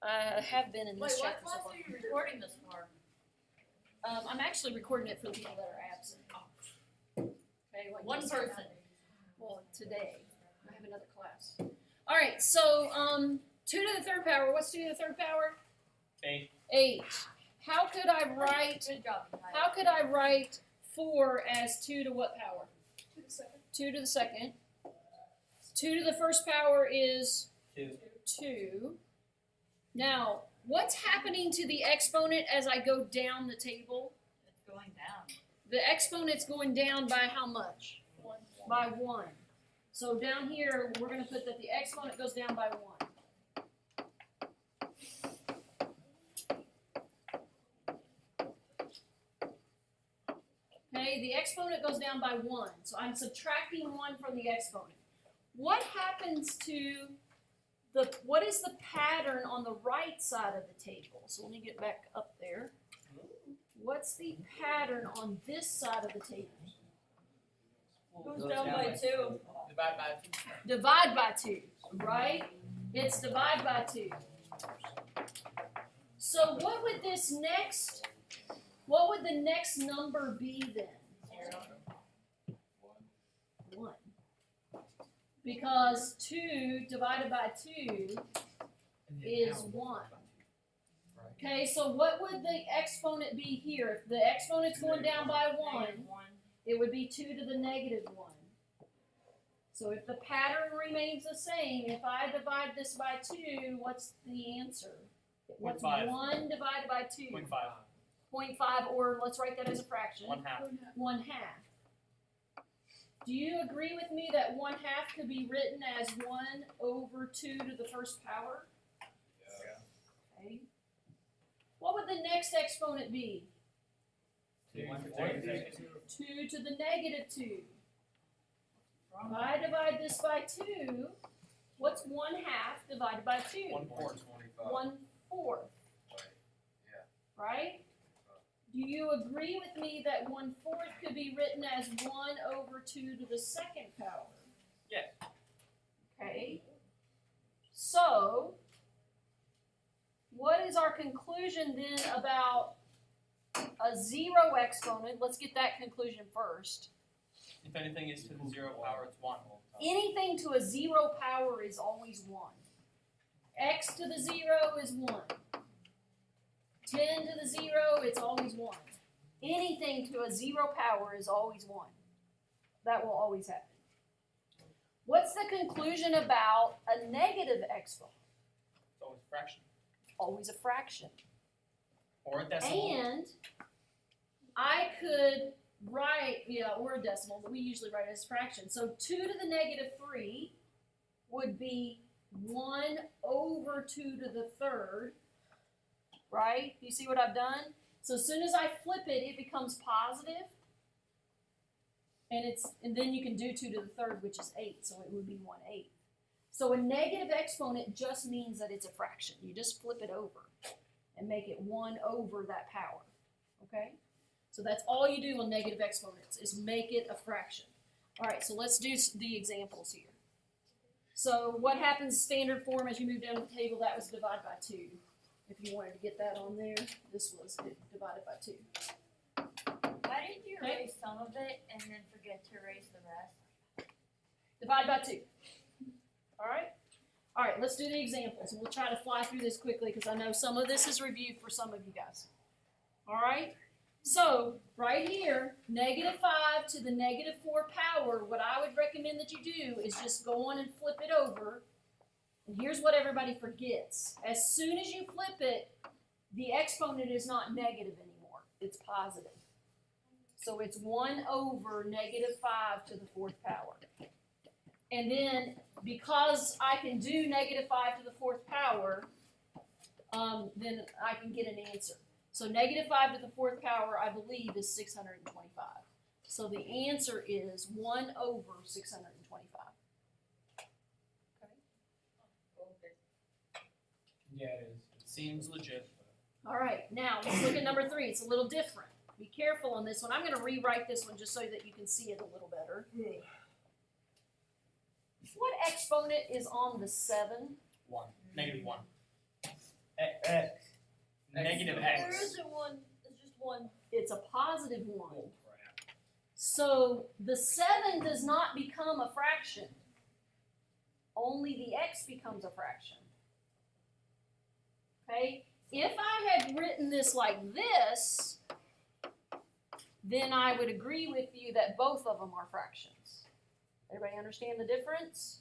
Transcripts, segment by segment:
I have been in Wait, this what chapter so class far. are you recording this for? I'm actually recording it for the people that are absent. Okay, like One just- person. Well, today I have another class. All right, so 2 to the third power. What's 2 to the third power? 8. 8. How could I write? Good job, Ty. How could I write 4 as 2 to what power? 2 to the second. 2 to the second. 2 to the first power is 2. 2. Now, what's happening to the exponent as I go down the table? It's going down. The exponent's going down by how much? 1. By 1. So down here, we're going to put that the exponent goes down by 1. Okay, the exponent goes down by 1. So I'm subtracting 1 from the exponent. What happens to what is the pattern on the right side of the table? So let me get back up there. What's the pattern on this side of the table? Goes down by 2. Divide by 2. Divide by 2, right? It's divide by 2. So what would the next number be then? 1. Because 2 divided by 2 is 1. Okay, so what would the exponent be here? If the exponent's going down by 1, it would be 2 to the negative 1. So if the pattern remains the same, if I divide this by 2, what's the answer? What's 0.5. 1 divided by 2? 0.5. 0.5, or let's write that as a fraction. 1/2. 1/2. Do you agree with me that 1/2 could be written as 1 over 2 to the first power? Yeah. Okay. What would the next exponent be? 2 to the negative 2. If I divide this by 2, what's 1/2 divided by 2? 1/4. 1/4. Right? Do you agree with me that 1/4 could be written as 1 over 2 to the second power? Yes. Okay. So, what is our conclusion then about a 0 exponent? Let's get that conclusion first. If anything is to the 0 power, it's 1. Anything to a 0 power is always 1. X to the 0 is 1. 10 to the 0, it's always 1. Anything to a 0 power is always 1. That will always happen. What's the conclusion about a negative exponent? It's always a fraction. Always a fraction. Or a decimal. And I could write, or a decimal, but we usually write it as fraction. So 2 to the negative 3 would be 1 over 2 to the third, right? You see what I've done? So as soon as I flip it, it becomes positive, and then you can do 2 to the third, which is 8, so it would be 1/8. So a negative exponent just means that it's a fraction. You just flip it over and make it 1 over that power, okay? So that's all you do on negative exponents, is make it a fraction. All right, so let's do the examples here. So what happens standard form as you move down the table? That was divided by 2. If you wanted to get that on there, this was divided by 2. Why did you Okay. erase some of it and then forget to erase the rest? Divide by 2. All right? All right, let's do the examples. And we'll try to fly through this quickly because I know some of this is reviewed for some of you guys. All right? So, right here, -5 to the -4 power, what I would recommend that you do is just go on and flip it over. And here's what everybody forgets. As soon as you flip it, the exponent is not negative anymore. It's positive. So it's 1 over -5 to the 4th power. And then, because I can do -5 to the 4th power, then I can get an answer. So -5 to the 4th power, I believe, is 625. So the answer is 1 over 625. Yeah, it is. It seems legit. All right, now let's look at number 3. It's a little different. Be careful on this one. I'm going to rewrite this one just so that you can see it a little better. What exponent is on the 7? 1. -1. negative There x. isn't one, it's just one. It's a positive one. So the 7 does not become a fraction. Only the x becomes a fraction. Okay? If I had written this like this, then I would agree with you that both of them are fractions. Everybody understand the difference?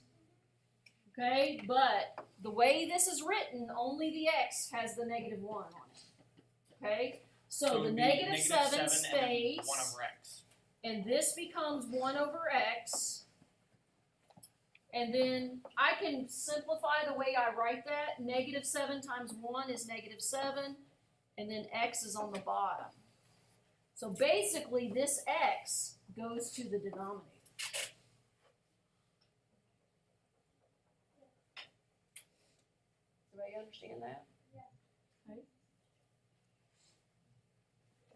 Okay, but the way this is written, only the x has the negative 1 on it. Okay? So it the would be negative 7 and then stays, 1 over x. and this becomes 1 over x. And then I can simplify the way I write that. Negative 7 times 1 is negative 7, and then x is on the bottom. So basically, this x goes to the denominator. Everybody understand that? Okay.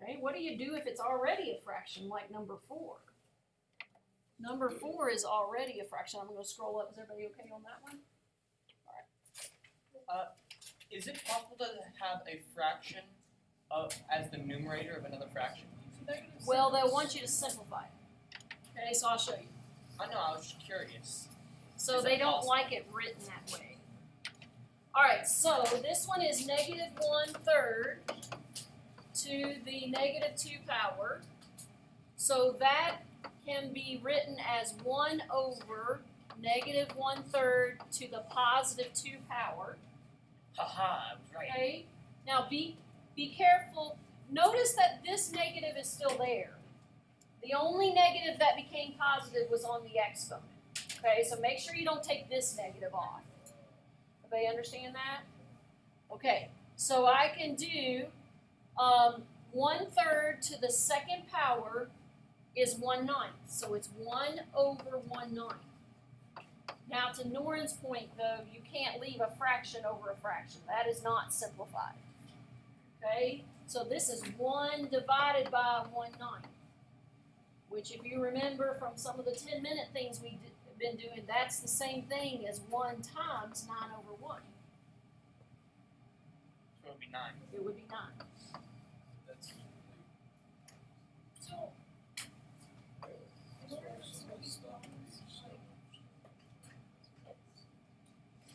Okay, what do you do if it's already a fraction, like number 4? Number 4 is already a fraction. I'm going to scroll up. Is everybody okay on that one? Is it possible to have a fraction as the numerator of another fraction? Well, they'll want you to simplify it. Okay, so I'll show you. I know, I was just curious. So Is they that don't possible? like it written that way. Alright, so this one is negative 1/3 to the negative 2 power. So that can be written as 1 over negative 1/3 to the positive 2 power. Haha, I was right. Okay, now be careful. Notice that this negative is still there. The only negative that became positive was on the exponent. Okay, so make sure you don't take this negative off. Everybody understand that? Okay, so I can do 1/3 to the second power is 1/9. So it's 1 over 1/9. Now to Noren's point though, you can't leave a fraction over a fraction. That is not simplified. Okay, so this is 1 divided by 1/9. Which if you remember from some of the 10-minute things we've been doing, that's the same thing as 1 times 9 over 1. So it would be 9. It would be 9. That's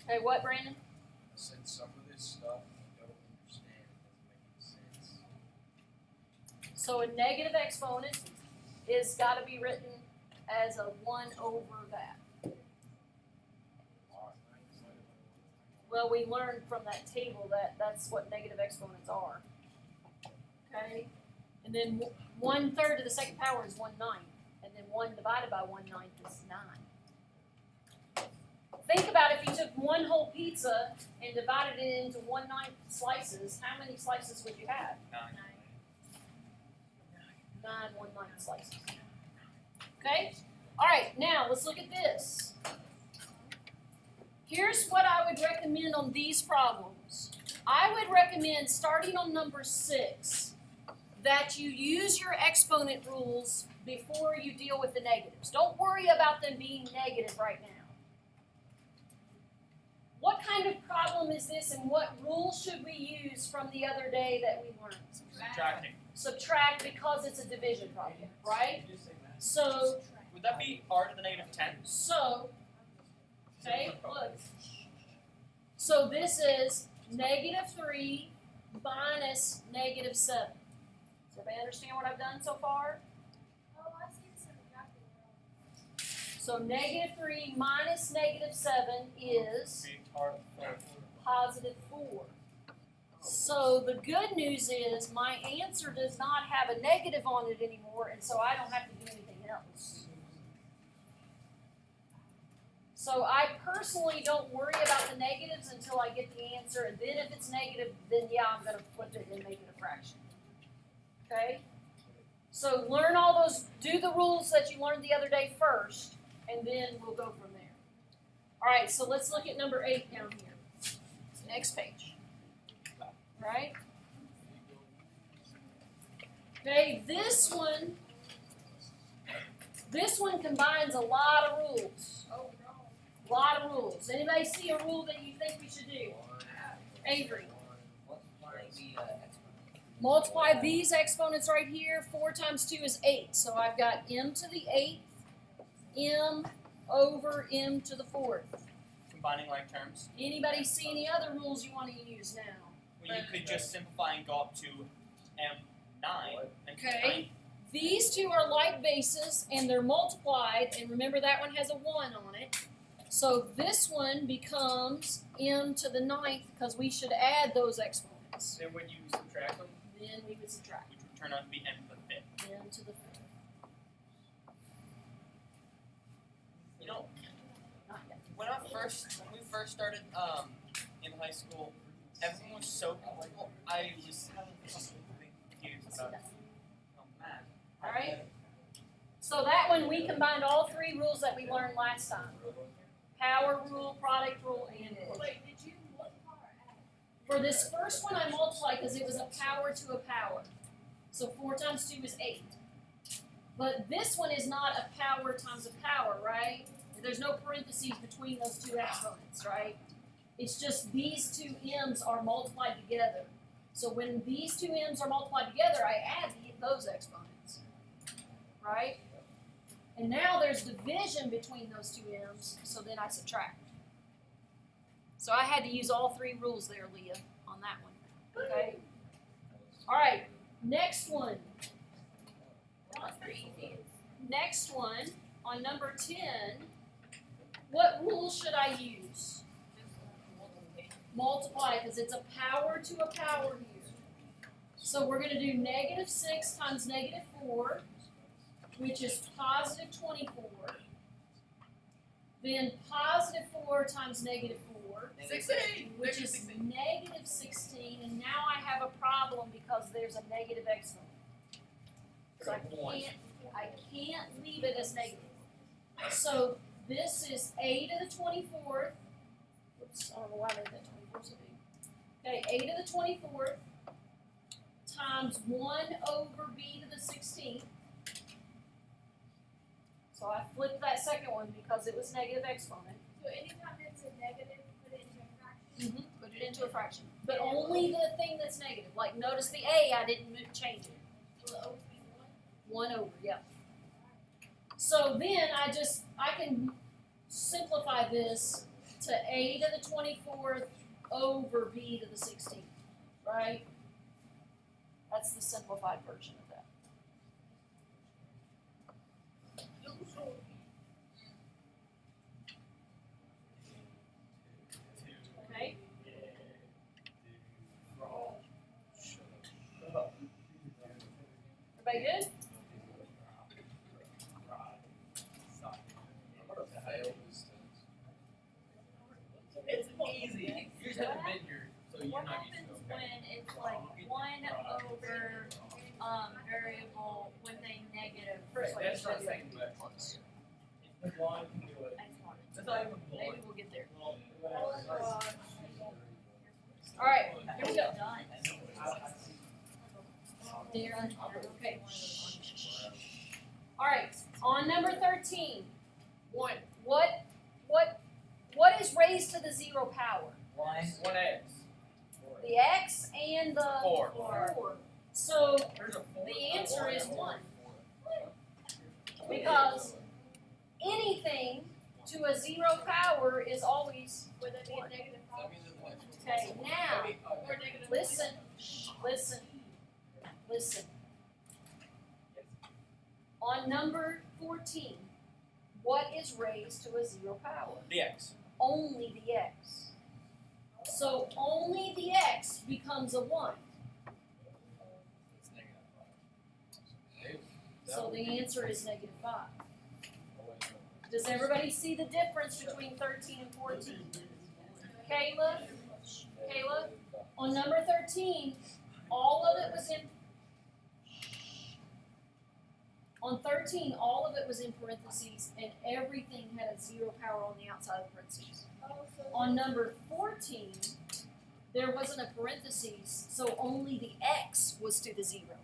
Okay, what, Brandon? I said some of this stuff I don't understand. It doesn't make any sense. So a negative exponent is got to be written as a 1 over that. Well, we learned from that table that that's what negative exponents are. Okay? And then 1/3 to the second power is 1/9. And then 1 divided by 1/9 is 9. Think about if you took one whole pizza and divided it into 1/9 slices, how many slices would you have? 9. 9 1/9 slices. Okay? Alright, now let's look at this. Here's what I would recommend on these problems. I would recommend starting on number 6 that you use your exponent rules before you deal with the negatives. Don't worry about them being negative right now. What kind of problem is this and what rules should we use from the other day that we learned? Subtracting. Subtract because it's a division problem, right? So, Would that be r to the negative 10? okay, look. So this is negative 3 minus negative 7. Does everybody understand what I've done so far? So negative 3 minus negative 7 is Be r to the 4. positive 4. So the good news is my answer does not have a negative on it anymore, and so I don't have to do anything else. So I personally don't worry about the negatives until I get the answer, and then if it's negative, then yeah, I'm going to flip it and make it a fraction. Okay? So learn all those, do the rules that you learned the other day first, and then we'll go from there. All right, so let's look at number 8 down here. Next page. Right? Okay, this one combines a lot of rules. A lot of rules. Anybody see a rule that you think we should do? Avery. Maybe exponent Multiply these exponents right here. 4 times 2 is 8. So I've got m to the 8th, m over m to the 4th. Combining like terms. Anybody see any other rules you want to use now? Well, you could just simplify and go up to m9. And Okay. These two are like bases and they're multiplied, and remember that one has a 1 on it. So this one becomes m to the 9th because we should add those exponents. Then when you subtract them, Then we would subtract which would turn out to be m to the 5th. m to the 5th. You know, Not yet. when we first started in high school, everyone was so comfortable. I was confused about math. All right. So that one we combined all 3 rules that we learned last time: power rule, product rule, and quotient. Wait, did you multiply or add? For this first one, I multiplied because it was a power to a power. So 4 times 2 is 8. But this one is not a power times a power, right? There's no parentheses between those 2 exponents, right? It's just these 2 m's are multiplied together. So when these 2 m's are multiplied together, I add those exponents, right? And now there's division between those 2 m's, so then I subtract. So I had to use all 3 rules there, Leah, on that one. Okay? All right, next one. Next one, on number 10, what rule should I use? Multiply, because it's a power to a power here. So we're going to do -6 times -4, which is positive 24. Then positive 4 times -4, 16. which is negative 16, and now I have a problem because there's a negative exponent. So I can't leave it as negative. So this is a to the 24th. Oops, I don't know why I made that 24 so big. Okay, a to the 24th times 1 over b to the 16th. So I flipped that second one because it was negative exponent. So anytime it's a negative, put it into a fraction. Put it into a fraction. But only the thing that's negative. Like notice the a, I didn't change it. Will it always be 1 over, yeah. So then I can simplify this to a to the 24th over b to the 16th, right? That's the simplified version of that. Okay? Everybody good? It's easy. You just have to bend your, so you're What not happens used to when it's like 1 over variable with a negative? Right, that's not saying much. The blonde can do it. That's not even Maybe blonde. we'll get there. Oh, All right, here we go. Done. Darren, okay. All right, on number 13, what is raised to the 0 power? 1x. The x and the 4. 4. So There's a 4. the answer is 1. Because anything to a 0 power is always Would it be a negative That five? means it's one. okay. Now, Or negative listen, listen, listen. On number 14, what is raised to a 0 power? The x. Only the x. So only the x becomes a 1. It's negative 5. So the answer is -5. Does everybody see the difference between 13 and 14? Kayla, on number 13, all of it was in. On 13, all of it was in parentheses, and everything had a 0 power on the outside of the parentheses. On number 14, there wasn't a parentheses, so only the x was to the 0.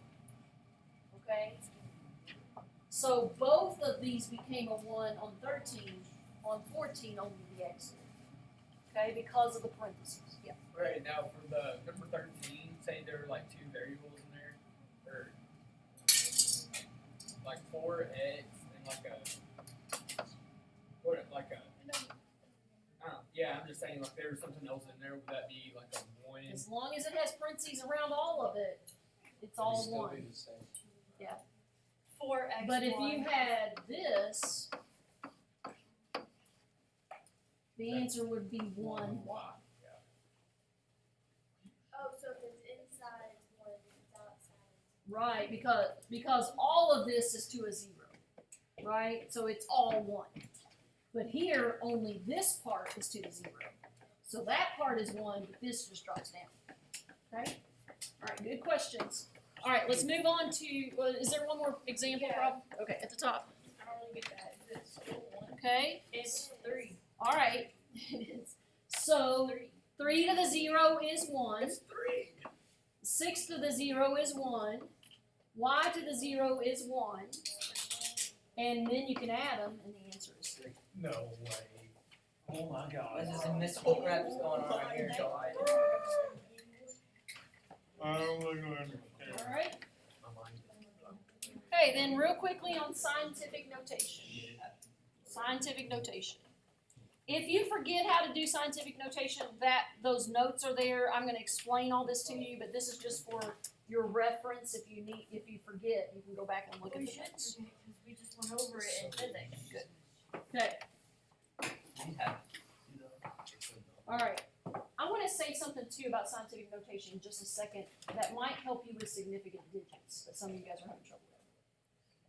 Okay? So both of these became a 1 on 13. On 14, only the x did. Okay, because of the parentheses. Yeah. Right, now for the number 13, say there are like 2 variables in in there, would that be like a 1? As long as it has parentheses around all of it, it's all It'd still one. be the same. 4x1. But if you had this, the answer would be 1y. Oh, so if it's inside, it's one, if it's outside. Right, because all of this is to a 0, right? So it's all 1. But here, only this part is to the 0. So that part is 1, but this just drops down. Okay? All right, good questions. All right, let's move on to, is there one more example problem? Okay, at the top. I don't really get that. Is it still 1? Okay, It's 3. all right. So 3 to the 0 is 1. 6 to the 0 is 1. Y to the 0 is 1. And then you can add them, and the answer is 3. No way. Oh my God. This is some mystical crap that's going on right here. All right. Okay, then real quickly on scientific notation. Scientific notation. If you forget how to do scientific notation, those notes are there. I'm going to explain all this to you, but this is just for your reference. If you forget, you can go back and look at We the should notes. because we just went over it in physics. Okay. All right. I want to say something too about scientific notation in just a second that might help you with significant digits that some of you guys are having trouble with.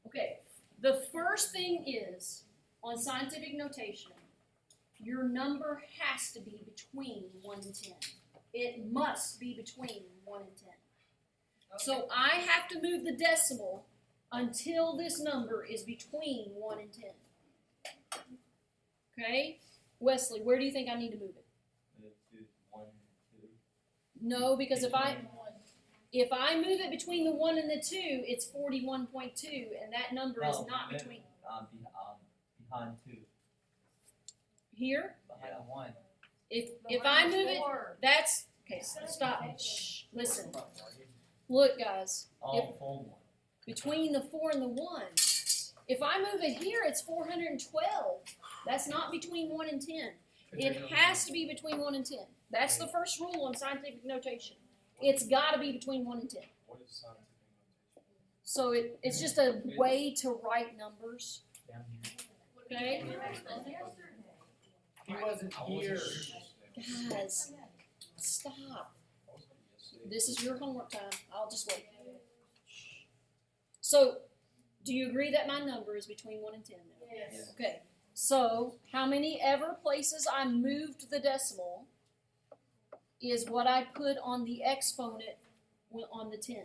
Okay. The first thing is on scientific notation, your number has to be between 1 and 10. It must be between 1 and 10. So I have to move the decimal until this number is between 1 and 10. Okay? Wesley, where do you think I need to move it? No, because if I move it between the 1 and the 2, it's 41.2, and that number is not between behind 2. here. Behind 1. If I move it, that's okay. Stop. Shh. Listen. Look, guys. All full 1. Between the 4 and the 1. If I move it here, it's 412. That's not between 1 and 10. It has to be between 1 and 10. That's the first rule on scientific notation. It's got to be between 1 and 10. What is scientific notation? So it's just a way to write numbers. Down here. Okay? He wasn't here. Guys, stop. This is your homework time. I'll just wait. So, do you agree that my number is between 1 and 10 now? Yes. Okay. So, how many ever places I moved the decimal is what I put on the exponent on the 10.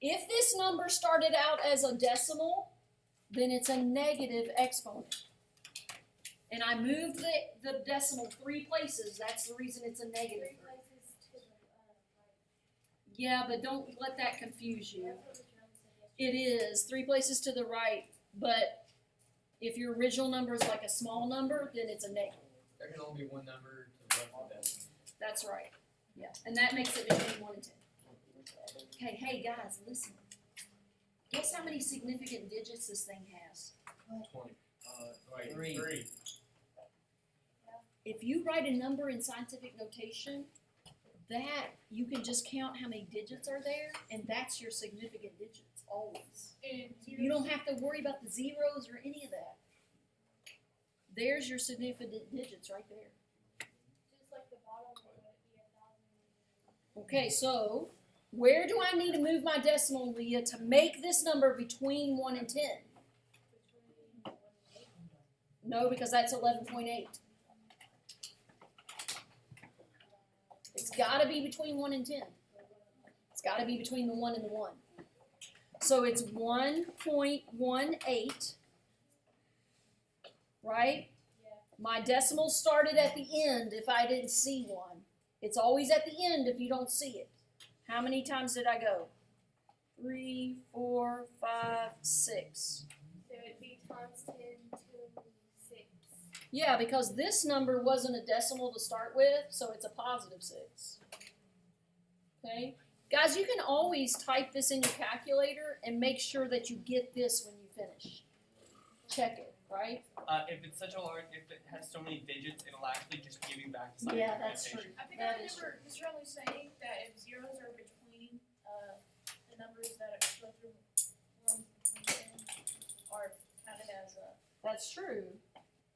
If this number started out as a decimal, then it's a negative exponent. And I moved the decimal 3 places. That's the reason it's a negative. 3 places to the right. Yeah, but don't let that confuse you. That's what was John said It is 3 places to the right, but if your original number is like a small number, then it's a negative. There can only be one number to the left of that. That's right. Yeah, and that makes it between 1 and 10. Okay, hey guys, listen. Guess how many significant digits this thing has? 20. Wait, 3. 3. If you write a number in scientific notation, that you can just count how many digits are there, and that's your significant digits always. You don't have to worry about the zeros or any of that. There's your significant digits right there. Just like the bottom would be 1,000. Okay, so where do I need to move my decimal, Leah, to make this number between 1 and 10? Between 1 and 8. No, because that's 11.8. It's got to be between 1 and 10. It's got to be between the 1 and the 1. So it's 1.18, right? Yeah. My decimal started at the end if I didn't see one. It's always at the end if you don't see it. How many times did I go? 3, 4, 5, 6. So it'd be times 10 to 6. Yeah, because this number wasn't a decimal to start with, so it's a positive 6. Okay? Guys, you can always type this in your calculator and make sure that you get this when you finish. Check it, right? If it's such a large, if it has so many digits, it'll actually just give you back the Yeah, that's true. notation. I think That I is remember Mr. Huntley saying that if zeros are between, the numbers that go through ones between them are counted as a. That's true.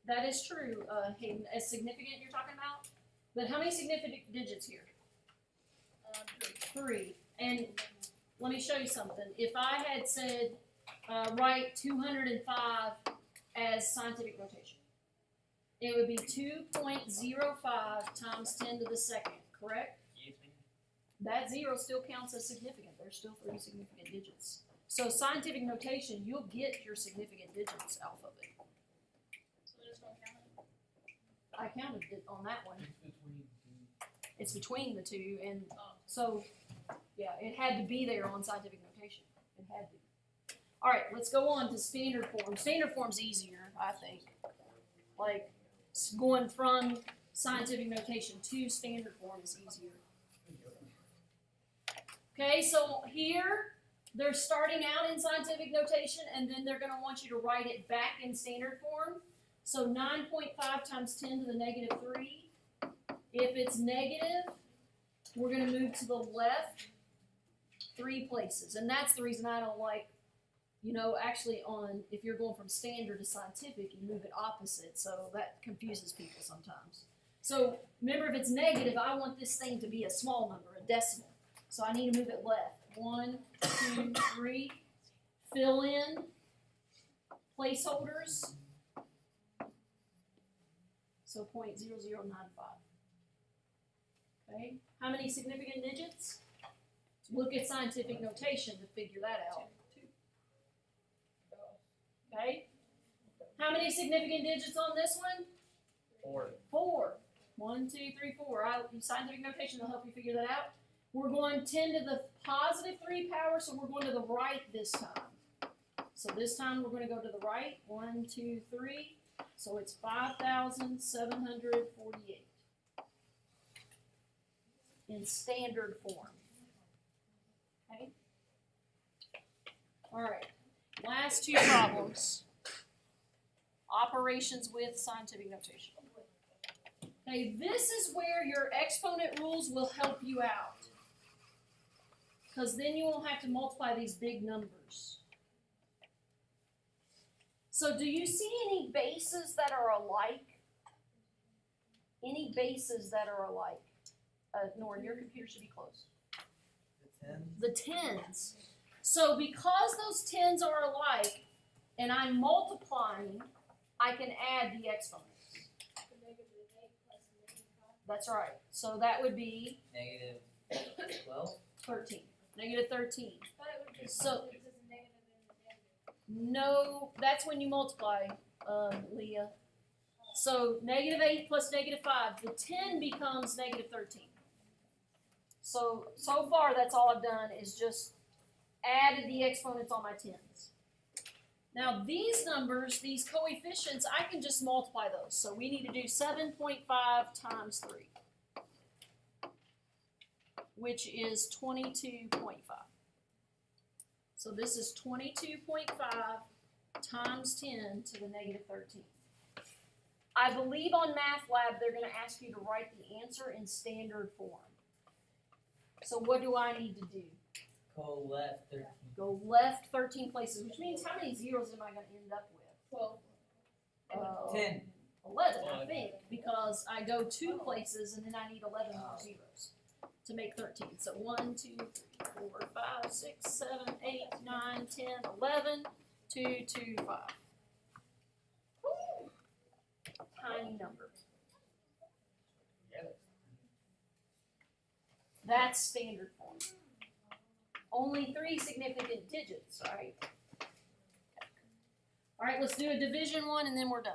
That is true, Hayden. As significant you're talking about? But how many significant digits here? Three. And let me show you something. If I had said, write 205 as scientific notation, it would be 2.05 times 10 to the second, correct? That zero still counts as significant. There's still 3 significant digits. So scientific notation, you'll get your significant digits off of it. So they're just gonna count it. I counted it on that one. It's between two. It's between the two, and so, yeah, it had to be there on scientific notation. It had to. All right, let's go on to standard form. Standard form's easier, I think. Like, going from scientific notation to standard form is easier. Okay, so here, they're starting out in scientific notation, and then they're gonna want you to write it back in standard form. So 9.5 times 10 to the negative 3. If it's negative, we're gonna move to the left 3 places. And that's the reason I don't like, actually if you're going from standard to scientific, you move it opposite. So that confuses people sometimes. So remember, if it's negative, I want this thing to be a small number, a decimal. So I need to move it left. 1, 2, 3. Fill in placeholders. So 0.0095. Okay, how many significant digits? Look at scientific notation to figure that out. Okay, how many significant digits on this one? 4. 4. 1, 2, 3, 4. Scientific notation will help you figure that out. We're going 10 to the positive 3 power, so we're going to the right this time. So this time we're going to go to the right. 1, 2, 3. So it's 5,748 in standard form. Okay? All right. Last 2 problems. Operations with scientific notation. Okay, this is where your exponent rules will help you out. Because then you won't have to multiply these big numbers. So do you see any bases that are alike? Any bases that are alike? Norton, your computer should be closed. The 10. The tens. So because those tens are alike, and I'm multiplying, I can add the exponents. The negative 8 plus the negative 5. That's right. So that would be Negative 12. 13. Negative 13. I thought it would be So- because it's a negative and a negative. No, that's when you multiply, Leah. So negative 8 plus negative 5, the 10 becomes negative 13. So far that's all I've done is just added the exponents on my 10s. Now these numbers, these coefficients, I can just multiply those. So we need to do 7.5 times 3, which is 22.5. So this is 22.5 times 10 to the negative 13. I believe on Math Lab they're going to ask you to write the answer in standard form. So what do I need to do? Go left 13. Go left 13 places, which means how many zeros am I going to end up with? 12. 10. 11, I think, because I go 2 places and then I need 11 more zeros to make 13. So 1, 2, 3, 4, 5, 6, 7, 8, 9, 10, 11, 2, 2, 5. Woo! Tiny number. That's standard form. Only 3 significant digits, right? All right, let's do a division one and then we're done.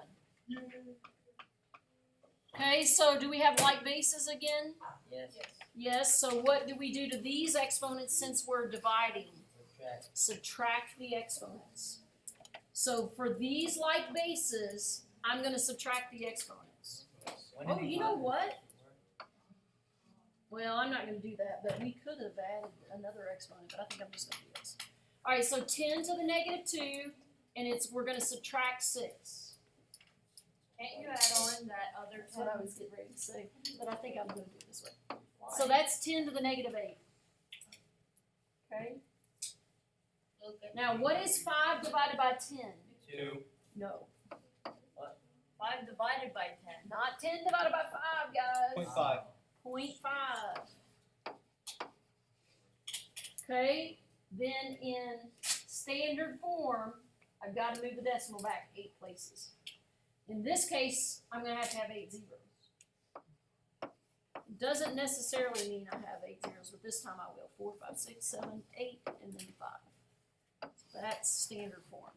Okay, so do we have like bases again? Yes. Yes, so what do we do to these exponents since we're dividing? Subtract. Subtract the exponents. So for these like bases, I'm going to subtract the exponents. When did Oh, we you know find what? it? Well, I'm not going to do that, but we could have added another exponent, but I think I'm just going to do this. All right, so 10 to the negative 2, and we're going to subtract 6. Can't you add on that other That's what I 10? was getting ready to say, but I think I'm gonna do it this way. So that's 10 to the negative 8. Okay, Okay. now what is 5 divided by 10? 2. No, 5 divided by 10. not 10 divided by 5, guys. 0.5. 0.5. Okay, then in standard form, I've got to move the decimal back 8 places. In this case, I'm going to have 8 zeros. Doesn't necessarily mean I have 8 zeros, but this time I will. 4, 5, 6, 7, 8, and then 5. That's standard form.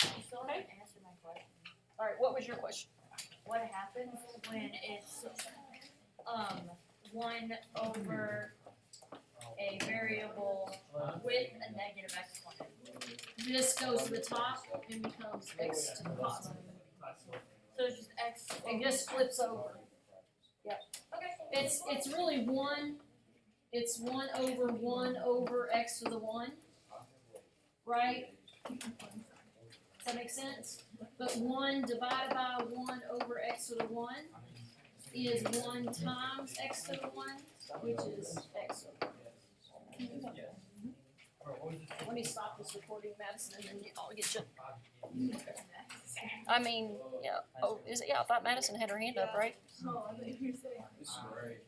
You still haven't answered my question. All right, what was your question? What happens when it's 1 over a variable with a negative exponent? This goes to the top and becomes x to the positive. So it's just x. It just flips over. Okay. It's really 1. It's 1 over x to the 1, right? Does that make sense? But 1 divided by 1 over x to the 1 is 1 times x to the 1, which is x over. Let me stop this recording, Madison, and then I'll get you. I mean, yeah. Oh, is it? Yeah, I thought Madison had her hand up, right? Oh, I thought you were saying. This is great.